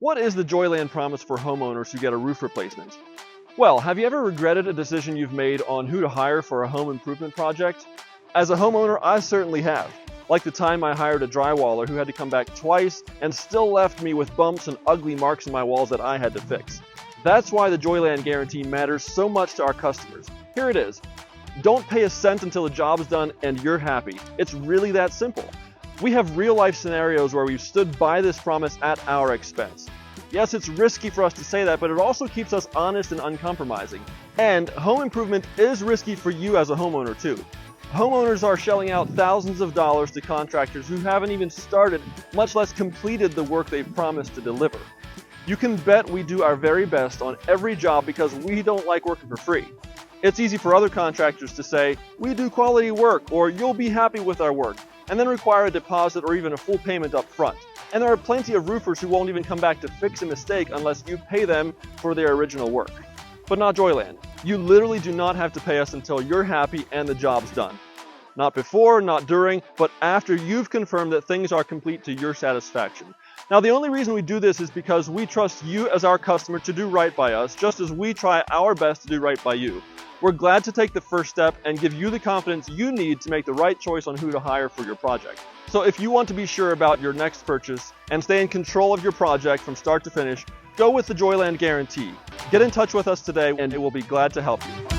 What is the Joyland promise for homeowners who get a roof replacement? Well, have you ever regretted a decision you've made on who to hire for a home improvement project? As a homeowner, I certainly have. Like the time I hired a drywaller who had to come back twice and still left me with bumps and ugly marks in my walls that I had to fix. That's why the Joyland guarantee matters so much to our customers. Here it is. Don't pay a cent until the job is done and you're happy. It's really that simple. We have real-life scenarios where we've stood by this promise at our expense. Yes, it's risky for us to say that, but it also keeps us honest and uncompromising. And home improvement is risky for you as a homeowner too. Homeowners are shelling out thousands of dollars to contractors who haven't even started, much less completed the work they've promised to deliver. You can bet we do our very best on every job because we don't like working for free. It's easy for other contractors to say, "We do quality work," or "You'll be happy with our work," and then require a deposit or even a full payment up front. And there are plenty of roofers who won't even come back to fix a mistake unless you pay them for their original work. But not Joyland. You literally do not have to pay us until you're happy and the job's done. Not before, not during, but after you've confirmed that things are complete to your satisfaction. Now, the only reason we do this is because we trust you as our customer to do right by us, just as we try our best to do right by you. We're glad to take the first step and give you the confidence you need to make the right choice on who to hire for your project. So if you want to be sure about your next purchase and stay in control of your project from start to finish, go with the Joyland Guarantee. Get in touch with us today and we'll be glad to help you.